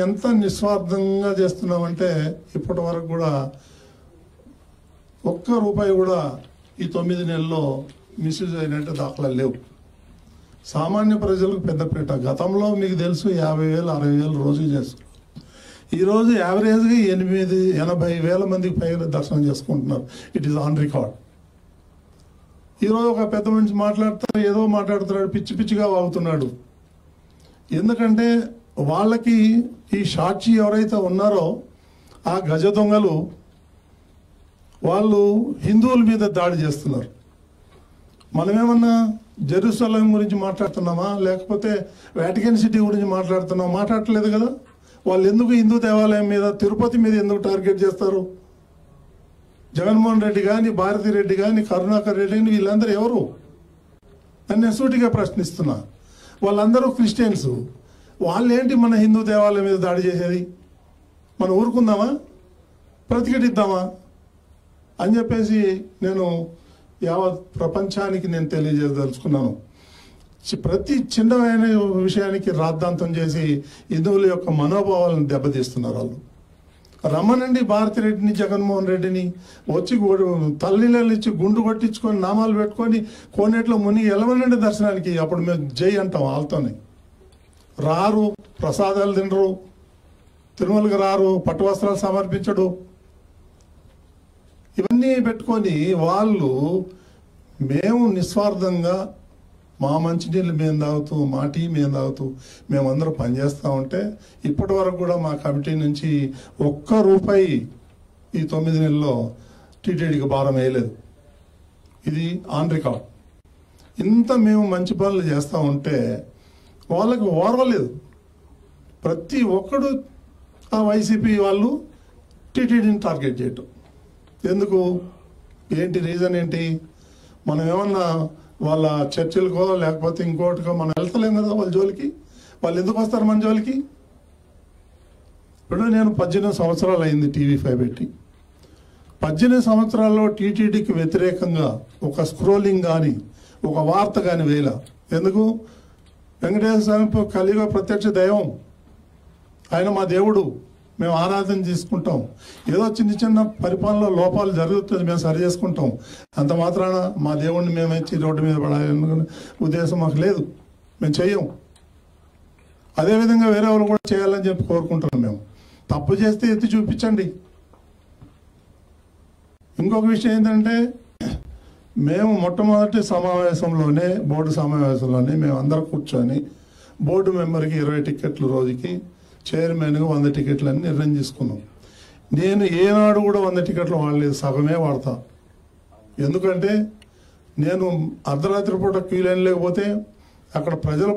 ఎంత నిస్వార్థంగా చేస్తున్నామంటే ఇప్పటి వరకు కూడా ఒక్క రూపాయి కూడా ఈ 9 నెలల్లో మిస్యూజ్ అయినట్టు దాఖలాలు లేవు. సామాన్య ప్రజలకు పెద్దపీట. గతంలో మీకు తెలుసు 50,000 60,000 రోజులు చేస్తారు. ఈరోజు యావరేజ్గా 80,000 మందికి పైగా దర్శనం చేసుకుంటున్నారు. It is on record. ఈరోజు ఒక పెద్ద మనిషి మాట్లాడుతారు, ఏదో మాట్లాడుతున్నాడు, పిచ్చి పిచ్చిగా వాగుతున్నాడు. ఎందుకంటే వాళ్ళకి ఈ సాక్షి ఎవరైతే ఉన్నారో ఆ గజ దొంగలు వాళ్ళు హిందువుల మీద దాడి చేస్తున్నారు. మనమేమన్నా జెరూసలేం గురించి మాట్లాడుతున్నామా, లేకపోతే వాటికన్ సిటీ గురించి మాట్లాడుతున్నామా? మాట్లాడట్లేదు కదా. వాళ్ళు ఎందుకు హిందూ దేవాలయం మీద, తిరుపతి మీద ఎందుకు టార్గెట్ చేస్తారు? జగన్మోహన్ రెడ్డి కానీ, భారతి రెడ్డి కానీ, కరుణాకర్ రెడ్డి కానీ వీళ్ళందరూ ఎవరు? నన్ను సూటిగా ప్రశ్నిస్తున్నా. వాళ్ళందరూ క్రిస్టియన్స్. వాళ్ళేంటి మన హిందూ దేవాలయం మీద దాడి చేసేది? మనం ఊరుకుందామా, ప్రతిఘటిద్దామా అని చెప్పేసి నేను యావత్ ప్రపంచానికి నేను తెలియజేయదలుచుకున్నాను. ప్రతి చిన్నమైన విషయానికి రాద్ధాంతం చేసి హిందువుల యొక్క మనోభావాలను దెబ్బతీస్తున్నారు వాళ్ళు. రమ్మనండి భారతిరెడ్డిని, జగన్మోహన్ రెడ్డిని వచ్చి తల్లిళ్ళు ఇచ్చి గుండు కొట్టించుకొని నామాలు పెట్టుకొని కోనేట్లో మునిగి ఎలవనండి దర్శనానికి. అప్పుడు మేము జై అంటాం. వాళ్ళతోనే రారు, ప్రసాదాలు తినరు, తిరుమలకి రారు, పట్టు వస్త్రాలు సమర్పించడు. ఇవన్నీ పెట్టుకొని వాళ్ళు మేము నిస్వార్థంగా మా మంచినీళ్ళు మేము తాగుతూ, మా టీ మేము తాగుతూ మేమందరూ పనిచేస్తూ ఉంటే ఇప్పటి వరకు కూడా మా కమిటీ నుంచి ఒక్క రూపాయి ఈ 9 నెలల్లో టీటీడీకి భారం వేయలేదు. ఇది ఆన్ రికార్డ్. ఇంత మేము మంచి పనులు చేస్తూ ఉంటే వాళ్ళకి ఓర్వలేదు. ప్రతి ఒక్కడు ఆ వైసీపీ వాళ్ళు టీటీడీని టార్గెట్ చేయటం ఎందుకు? ఏంటి రీజన్ ఏంటి? మనం ఏమన్నా వాళ్ళ చర్చిలకో లేకపోతే ఇంకోటికో మనం వెళ్తలేం కదా వాళ్ళ జోలికి. వాళ్ళు ఎందుకు వస్తారు మన జోలికి? ఇప్పుడు నేను 18 సంవత్సరాలు అయింది టీవీ5 పెట్టి. 18 సంవత్సరాల్లో టీటీడీకి వ్యతిరేకంగా ఒక స్క్రోలింగ్ కానీ ఒక వార్త కానీ వేల. ఎందుకు? వెంకటేశ్వర స్వామి కలియుగ ప్రత్యక్ష దైవం, ఆయన మా దేవుడు, మేము ఆరాధన చేసుకుంటాం. ఏదో చిన్న చిన్న పరిపాలనలో లోపాలు జరుగుతుంది, మేము సరి చేసుకుంటాం. అంత మాత్రాన మా దేవుడిని మేమేచ్చి రోడ్డు మీద పడాలనుకునే ఉద్దేశం మాకు లేదు. మేము చెయ్యం. అదేవిధంగా వేరే వాళ్ళు కూడా చేయాలని చెప్పి కోరుకుంటున్నాం. మేము తప్పు చేస్తే ఎత్తి చూపించండి. ఇంకొక విషయం ఏంటంటే మేము మొట్టమొదటి సమావేశంలోనే, బోర్డు సమావేశంలోనే మేము అందరం కూర్చొని బోర్డు మెంబర్కి 20 టికెట్లు రోజుకి, చైర్మన్గా 100 టికెట్లు అని నిర్ణయం చేసుకున్నాం. నేను ఏనాడు కూడా 100 టికెట్లు వాడలేదు, సగమే వాడతా. ఎందుకంటే నేను అర్ధరాత్రి పూట క్యూ లైన్ లేకపోతే అక్కడ ప్రజలు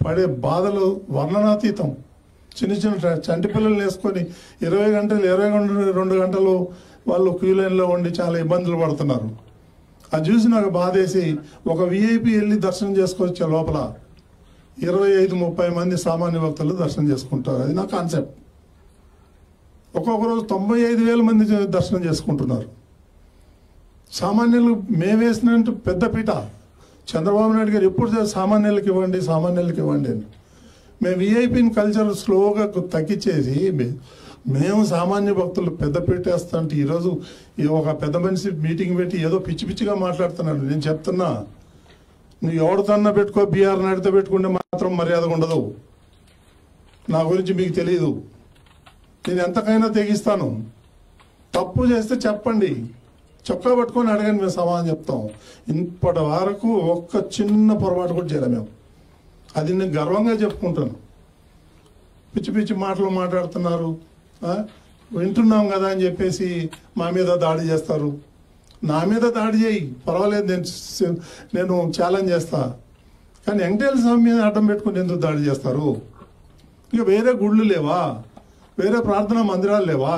పడే బాధలు వర్ణనాతీతం. చిన్న చిన్న చంటి పిల్లలు వేసుకొని 20 గంటలు 22 గంటలు వాళ్ళు క్యూ లైన్లో ఉండి చాలా ఇబ్బందులు పడుతున్నారు. అది చూసి నాకు బాధేసి ఒక విఐపి వెళ్ళి దర్శనం చేసుకొచ్చే లోపల 25-30 మంది సామాన్య భక్తులు దర్శనం చేసుకుంటారు. అది నా కాన్సెప్ట్. ఒక్కొక్క రోజు 95,000 మంది దర్శనం చేసుకుంటున్నారు. సామాన్యులు మేము వేసినట్టు పెద్ద పీట. చంద్రబాబు నాయుడు గారు ఎప్పుడు సామాన్యులకు ఇవ్వండి, సామాన్యులకు ఇవ్వండి అని. మేము విఐపిని కల్చర్ స్లోగా తగ్గించేసి మేము సామాన్య భక్తులు పెద్ద పెట్టేస్తుంటే ఈరోజు ఒక పెద్ద మనిషి మీటింగ్ పెట్టి ఏదో పిచ్చి పిచ్చిగా మాట్లాడుతున్నాడు. నేను చెప్తున్నా, నువ్వు ఎవరితోన్నా పెట్టుకో, బీఆర్ నాయుడుతో పెట్టుకుంటే మాత్రం మర్యాదగా ఉండదు. నా గురించి మీకు తెలియదు. నేను ఎంతకైనా తెగిస్తాను. తప్పు చేస్తే చెప్పండి, చొక్కా పట్టుకొని అడగండి, మేము సమాధానం చెప్తాం. ఇప్పటి వరకు ఒక్క చిన్న పొరపాటు కూడా చేయలేము మేము. అది నేను గర్వంగా చెప్పుకుంటాను. పిచ్చి పిచ్చి మాటలు మాట్లాడుతున్నారు, వింటున్నాం కదా అని చెప్పేసి మా మీద దాడి చేస్తారు. నా మీద దాడి చేయి, పర్వాలేదు, నేను ఛాలెంజ్ చేస్తా. కానీ వెంకటేశ్వర స్వామి మీద అడ్డం పెట్టుకుని ఎందుకు దాడి చేస్తారు? ఇక వేరే గుళ్ళు లేవా? వేరే ప్రార్థనా మందిరాలు లేవా?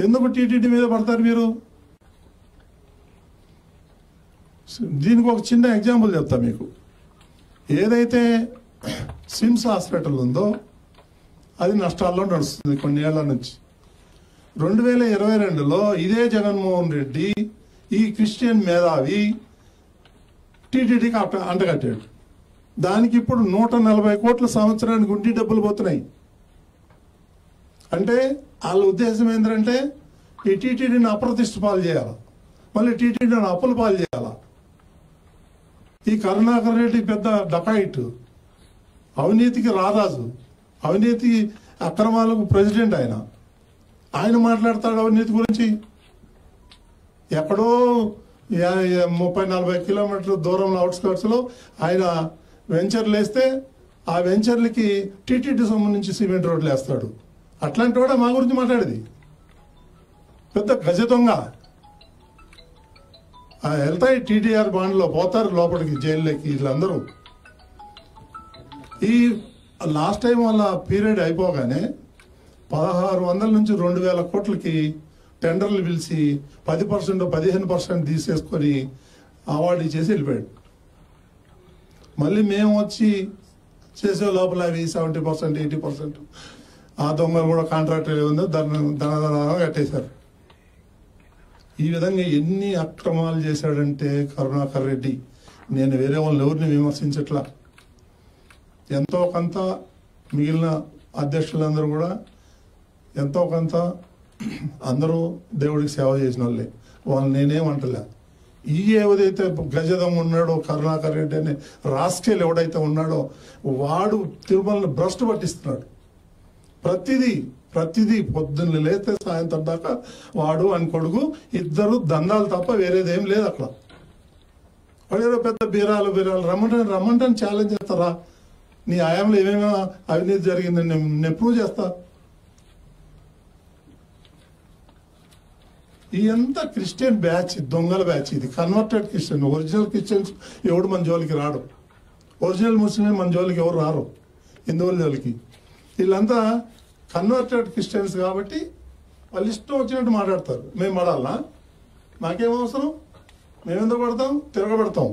ఎందుకు టీటీడీ మీద పడతారు మీరు? దీనికి ఒక చిన్న ఎగ్జాంపుల్ చెప్తా మీకు. ఏదైతే సిమ్స్ హాస్పిటల్ ఉందో అది నష్టాల్లో నడుస్తుంది కొన్ని ఏళ్ల నుంచి. 2022లో ఇదే జగన్మోహన్ రెడ్డి ఈ క్రిస్టియన్ మేధావి టీటీడీకి అంటగట్టాడు. దానికి ఇప్పుడు 140 కోట్ల సంవత్సరానికి గుడ్డి డబ్బులు పోతున్నాయి. అంటే వాళ్ళ ఉద్దేశం ఏంటంటే ఈ టీటీడీని అప్రతిష్ట పాలు చేయాలి, మళ్ళీ టీటీడీని అప్పుల పాలు చేయాల. ఈ కరుణాకర్ రెడ్డి పెద్ద డకాయిట్, అవినీతికి రారాజు, అవినీతి అక్రమాలకు ప్రెసిడెంట్. ఆయన మాట్లాడతాడు అవినీతి గురించి. ఎక్కడో 30-40 కిలోమీటర్ల దూరంలో అవుట్స్కర్ట్స్లో ఆయన వెంచర్లు వేస్తే ఆ వెంచర్లకి టీటీడీ సంబంధించి సిమెంట్ రోడ్లు వేస్తాడు. అట్లాంటి వాడు మా గురించి మాట్లాడేది. పెద్ద గజ దొంగ. వెళ్తాయి టీటీఆర్ బాండ్లో, పోతారు లోపలికి జైల్లోకి వీళ్ళందరూ. ఈ లాస్ట్ టైం వాళ్ళ పీరియడ్ అయిపోగానే 1600 నుంచి 2000 కోట్లకి టెండర్లు పిలిచి 10% 15% తీసేసుకొని అవార్డు చేసి వెళ్ళిపోయాడు. మళ్ళీ మేము వచ్చి చేసే లోపల అవి 70% 80% ఆ దొంగలు కూడా కాంట్రాక్టర్ ఉందో ధనధన కట్టేశారు. ఈ విధంగా ఎన్ని అక్రమాలు చేశాడంటే కరుణాకర్ రెడ్డి. నేను వేరే వాళ్ళని ఎవరిని విమర్శించట్లా. ఎంతో కొంత మిగిలిన అధ్యక్షులందరూ కూడా ఎంతో కొంత అందరూ దేవుడికి సేవ చేసిన వాళ్ళే, వాళ్ళు నేనేమంటలే. ఈ ఏదైతే గజదం ఉన్నాడో కరుణాకర్ రెడ్డి అనే రాస్కేల్ ఎవడైతే ఉన్నాడో వాడు తిరుమలని భ్రష్టు పట్టిస్తున్నాడు. ప్రతిదీ పొద్దున్న లేస్తే సాయంత్రం దాకా వాడు అని కొడుకు ఇద్దరు దందాలు తప్ప వేరేదేం లేదు అక్కడ. వాడు పెద్ద బీరాలు రమ్మంటాను ఛాలెంజ్ చేస్తారా? నీ ఆయాంలో ఏమేమో అవినీతి జరిగిందని నేను ప్రూవ్ చేస్తా. ఇదంతా క్రిస్టియన్ బ్యాచ్, దొంగల బ్యాచ్. ఇది కన్వర్టెడ్ క్రిస్టియన్. ఒరిజినల్ క్రిస్టియన్స్ ఎవడు మన జోలికి రాడు. ఒరిజినల్ ముస్లిం మన జోలికి ఎవరు రారు, హిందువుల జోలికి. వీళ్ళంతా కన్వర్టెడ్ క్రిస్టియన్స్ కాబట్టి వాళ్ళు ఇష్టం వచ్చినట్టు మాట్లాడతారు. మేము పడాలనా? మాకేం అవసరం? మేమెందుకు పడతాం? తిరగబడతాం.